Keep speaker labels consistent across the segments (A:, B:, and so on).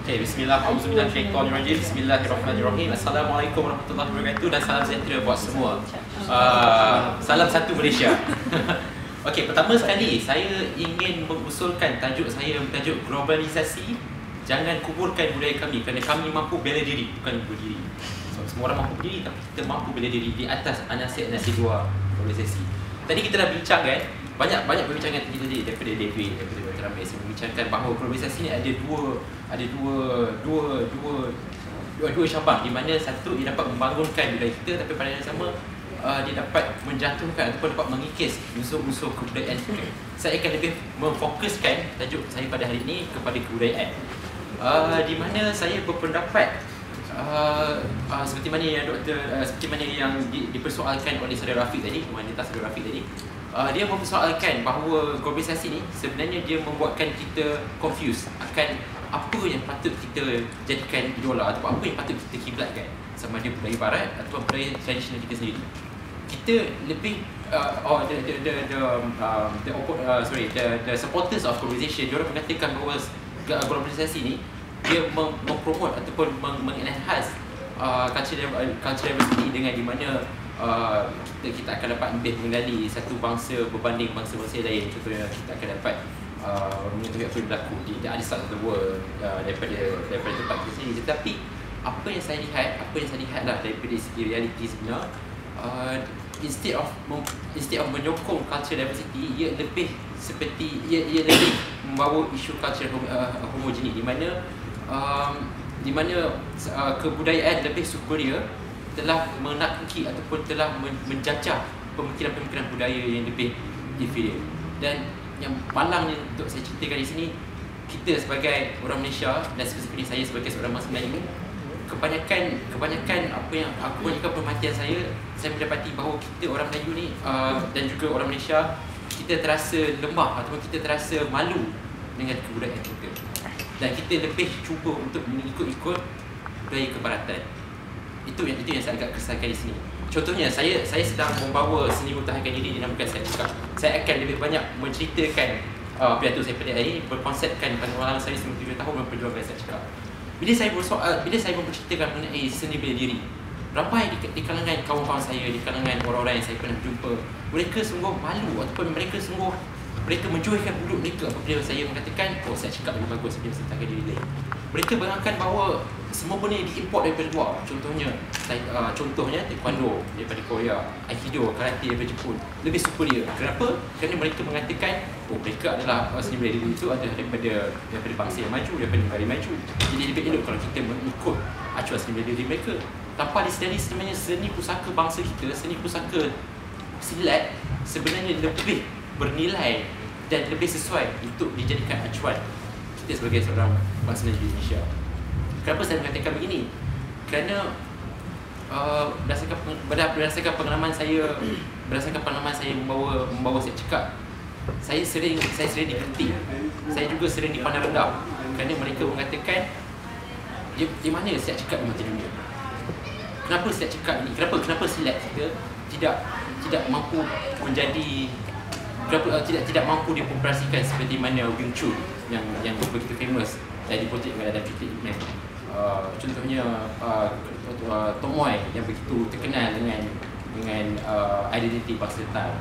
A: Okay, bismillah, auzubillahi minasyaitonirrajim. Bismillahirrahmanirrahim. Assalamualaikum warahmatullahi wabarakatuh dan salam sejahtera buat semua. Salam satu Malaysia. Okey, pertama sekali saya ingin mengusulkan tajuk saya bertajuk globalisasi. Jangan kuburkan budaya kami kerana kami mampu bela diri, bukan berdiri. So, semua orang mampu berdiri tapi kita mampu bela diri di atas anasir-anasir dua globalisasi. Tadi kita dah bincang kan, banyak perbincangan tadi daripada David, daripada Dr. Ramai membincangkan bahawa globalisasi ni ada dua cabang, di mana satu dia dapat membangunkan budaya kita tapi pada yang sama dia dapat menjatuhkan ataupun dapat mengikis unsur-unsur kebudayaan kita. Saya akan lebih memfokuskan tajuk saya pada hari ini kepada kebudayaan, di mana saya berpendapat seperti mana yang seperti mana yang dipersoalkan oleh saudara Rafiq tadi, wanita saudara Rafiq tadi. Dia mempersoalkan bahawa globalisasi ni sebenarnya dia membuatkan kita confused akan apa yang patut kita jadikan idola ataupun apa yang patut kita kiblatkan, sama ada budaya barat ataupun budaya tradisional kita sendiri. Kita lebih the supporters of globalization, dia orang mengatakan bahawa globalisasi ni dia mempromote ataupun mengenhance culture diversity, dengan di mana kita akan dapat lebih mengenali satu bangsa berbanding bangsa-bangsa lain. Contohnya kita akan dapat mengetahui apa yang berlaku di other side of the world daripada tempat kita sendiri. Tetapi apa yang saya lihat lah daripada segi realiti sebenar, instead of menyokong culture diversity, ia lebih seperti ia lebih membawa isu culture homogeni, di mana kebudayaan lebih superior telah menakuki ataupun telah menjajah pemikiran-pemikiran budaya yang lebih inferior. Dan yang malangnya untuk saya ceritakan di sini, kita sebagai orang Malaysia dan spesifiknya saya sebagai seorang bangsa Melayu, kebanyakan apa yang aku banyakkan perhatian saya mendapati bahawa kita orang Melayu ni dan juga orang Malaysia, kita terasa lemah ataupun kita terasa malu dengan kebudayaan kita, dan kita lebih cuba untuk mengikut-ikut budaya kebaratan. Itu yang saya agak kesalkan di sini. Contohnya saya sedang membawa seni mempertahankan diri dinamakan Saya Cekak. Saya akan lebih banyak menceritakan pidato saya pada hari ini berkonsepkan pengalaman saya selama 7 tahun memperjuangkan Saya Cekak. Bila saya memperceritakan mengenai seni bela diri, ramai di kalangan kawan-kawan saya, di kalangan orang-orang yang saya pernah jumpa, mereka sungguh malu ataupun mereka menjualkan mulut mereka apabila saya mengatakan, oh Saya Cekak lebih bagus daripada mempertahankan diri lain. Mereka bayangkan bahawa semua benda yang diimport daripada luar. Contohnya taekwondo daripada Korea, aikido, karate daripada Jepun lebih superior. Kenapa? Kerana mereka mengatakan, oh mereka adalah seni bela diri itu adalah daripada bangsa yang maju, daripada negara maju. Jadi lebih elok kalau kita mengikut acuan seni bela diri mereka. Tanpa disedari sebenarnya seni pusaka bangsa kita, seni pusaka silat sebenarnya lebih bernilai dan lebih sesuai untuk dijadikan acuan kita sebagai seorang bangsa negeri Indonesia. Kenapa saya mengatakan begini? Kerana berdasarkan pengalaman saya membawa Saya Cekak, saya sering dikritik, saya juga sering dipandang rendah kerana mereka mengatakan di mana Saya Cekak di mata dunia. Kenapa Saya Cekak ni? Kenapa silat kita tidak mampu menjadi tidak mampu dioperasikan seperti mana Wing Chun yang begitu famous dan diprotect dalam cerita Ip Man. Contohnya Tok Moy yang begitu terkenal dengan identiti bangsa Thai.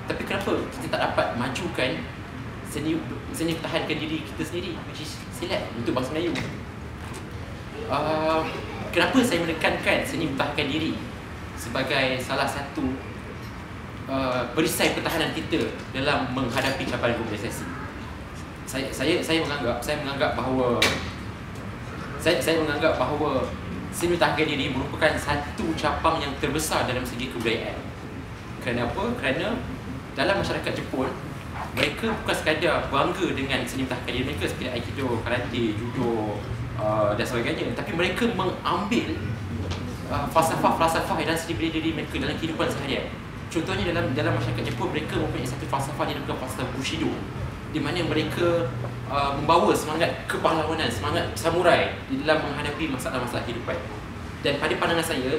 A: Tapi kenapa kita tak dapat majukan seni pertahankan diri kita sendiri, which is silat untuk bangsa Melayu? Kenapa saya menekankan seni pertahankan diri sebagai salah satu perisai pertahanan kita dalam menghadapi cabaran globalisasi? Saya menganggap bahawa seni pertahankan diri merupakan satu cabang yang terbesar dalam segi kebudayaan. Kerana apa? Kerana dalam masyarakat Jepun, mereka bukan sekadar bangga dengan seni pertahankan diri mereka seperti aikido, karate, judo dan sebagainya, tapi mereka mengambil falsafah dan seni bela diri mereka dalam kehidupan seharian. Contohnya dalam masyarakat Jepun, mereka mempunyai satu falsafah yang dinamakan falsafah Bushido, di mana mereka membawa semangat kepahlawanan, semangat samurai di dalam menghadapi masalah-masalah kehidupan. Dan pada pandangan saya,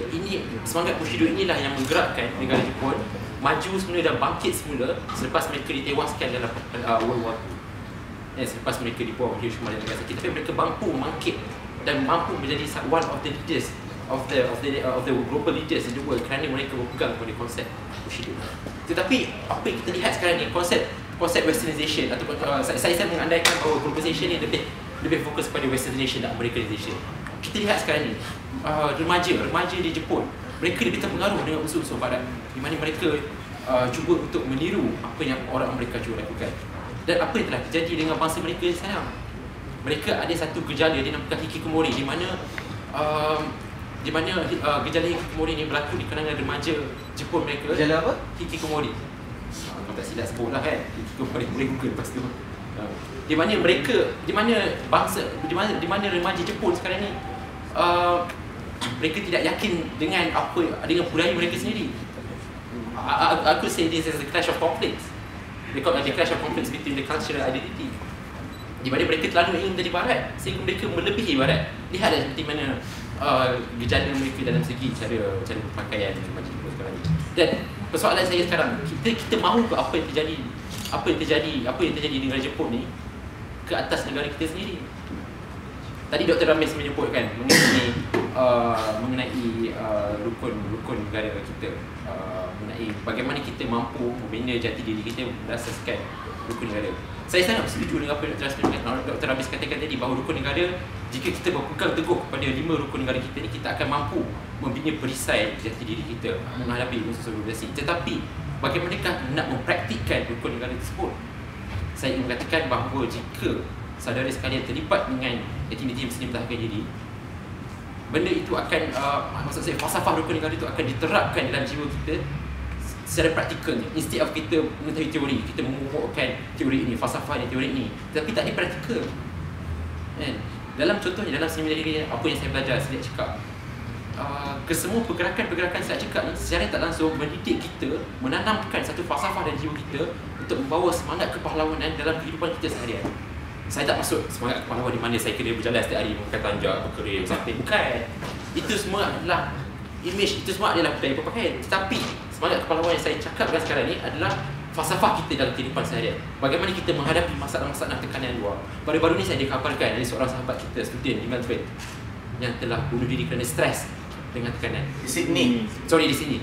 A: semangat Bushido inilah yang menggerakkan negara Jepun maju semula dan bangkit semula selepas mereka ditewaskan dalam World War II. selepas mereka dibuang Hiroshima dan Nagasaki, tapi mereka mampu bangkit dan mampu menjadi one of the leaders of the global leaders in the world kerana mereka berpegang pada konsep Bushido. Tetapi apa yang kita lihat sekarang ni, konsep westernization ataupun saya mengandaikan bahawa globalization ni lebih fokus pada westernization dan americanization. Kita lihat sekarang ni remaja di Jepun, mereka lebih terpengaruh dengan unsur-unsur barat, di mana mereka cuba untuk meniru apa yang orang Amerika cuba lakukan. Dan apa yang telah terjadi dengan bangsa mereka sekarang, mereka ada satu gejala dinamakan hikikomori, di mana gejala hikikomori ni berlaku di kalangan remaja Jepun mereka.
B: Gejala apa?
A: Hikikomori. Kalau tak silap sebutlah kan, hikikomori, boleh Google lepas tu. Di mana remaja Jepun sekarang ni mereka tidak yakin dengan budaya mereka sendiri. Aku say this as a clash of conflicts. They call it the clash of conflicts between the cultural identity. Di mana mereka terlalu ingin menjadi barat sehingga mereka melebihi barat. Lihatlah seperti mana gejala mereka dalam segi cara berpakaian macam itu sekarang ni. Dan persoalan saya sekarang, kita mahu ke apa yang terjadi di negara Jepun ni ke atas negara kita sendiri? Tadi Dr. Ramesh menyebutkan mengenai rukun negara kita, mengenai bagaimana kita mampu membina jati diri kita berdasarkan rukun negara. Saya sangat setuju dengan apa yang Dr. Ramesh katakan tadi, bahawa rukun negara, jika kita berpegang teguh kepada 5 rukun negara kita ni, kita akan mampu membina perisai jati diri kita menghadapi unsur globalisasi. Tetapi bagaimanakah nak mempraktikkan rukun negara tersebut? Saya ingin mengatakan bahawa jika saudara sekalian terlibat dengan aktiviti seni pertahankan diri, benda itu akan maksud saya falsafah rukun negara itu akan diterapkan dalam jiwa kita secara praktikalnya. Instead of kita mengetahui teori, kita mengukuhkan teori ini, falsafah ni, teori ini, tapi tak dipraktikal. Dalam contohnya, dalam seni diri, apa yang saya belajar, saya cakap kesemua pergerakan saya cakap ni secara tak langsung mendidik kita, menanamkan satu falsafah dalam jiwa kita untuk membawa semangat kepahlawanan dalam kehidupan kita seharian. Saya tak maksud semangat kepahlawan di mana saya kena berjalan setiap hari mengangkat tanjak, berkerim, sampai bukan. Itu semua adalah image, itu semua adalah budaya berpakaian. Tetapi semangat kepahlawan yang saya cakapkan sekarang ni adalah falsafah kita dalam kehidupan seharian. Bagaimana kita menghadapi masalah-masalah tekanan luar. Baru-baru ni saya dikabarkan dari seorang sahabat kita, student di Melbourne, yang telah bunuh diri kerana stres dengan tekanan.
B: Di Sydney.
A: Di sini,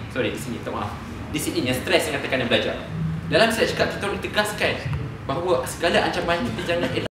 A: tak maaf. Di Sydney yang stres dengan tekanan belajar. Dalam saya cakap, kita perlu tegaskan bahawa segala ancaman kita jangan elak.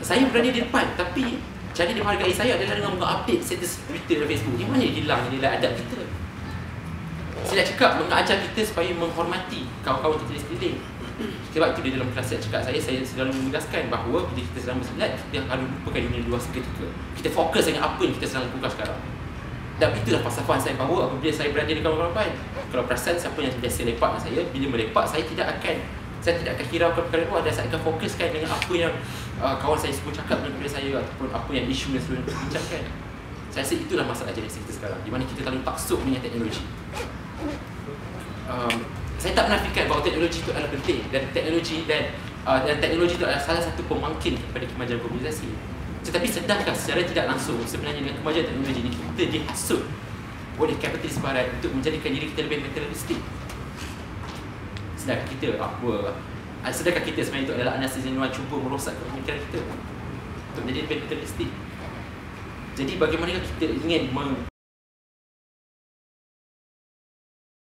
A: Saya berada di depan, tapi cara dia menghargai saya adalah dengan mengupdate status Twitter dan Facebook. Di mana hilang nilai adab kita? Saya nak cakap mengajar kita supaya menghormati kawan-kawan kita di sekeliling. Sebab itu di dalam kelas saya cakap, saya selalu menegaskan bahawa bila kita sedang bersilat, kita harus lupakan dunia luar seketika. Kita fokus dengan apa yang kita sedang lakukan sekarang. Dan itulah falsafah saya, bahawa apabila saya berada di kawan-kawan, kalau perasan siapa yang biasa lepak dengan saya, bila melepak saya tidak akan hiraukan perkara luar, dan saya akan fokuskan dengan apa yang kawan saya semua cakap kepada saya, ataupun apa yang isu yang selalu dibincangkan. Saya rasa itulah masalah jenis kita sekarang, di mana kita terlalu taksub dengan teknologi. Saya tak menafikan bahawa teknologi itu adalah penting, dan teknologi itu adalah salah satu pemangkin kepada kemajuan globalisasi. Tetapi sedangkah secara tidak langsung sebenarnya dengan kemajuan teknologi ini kita dihasut oleh kapitalis barat untuk menjadikan diri kita lebih materialistik? Sedangkan kita sebenarnya itu adalah analisis yang cuba merosakkan pemikiran kita. untuk menjadi lebih materialistik. Jadi bagaimana kita ingin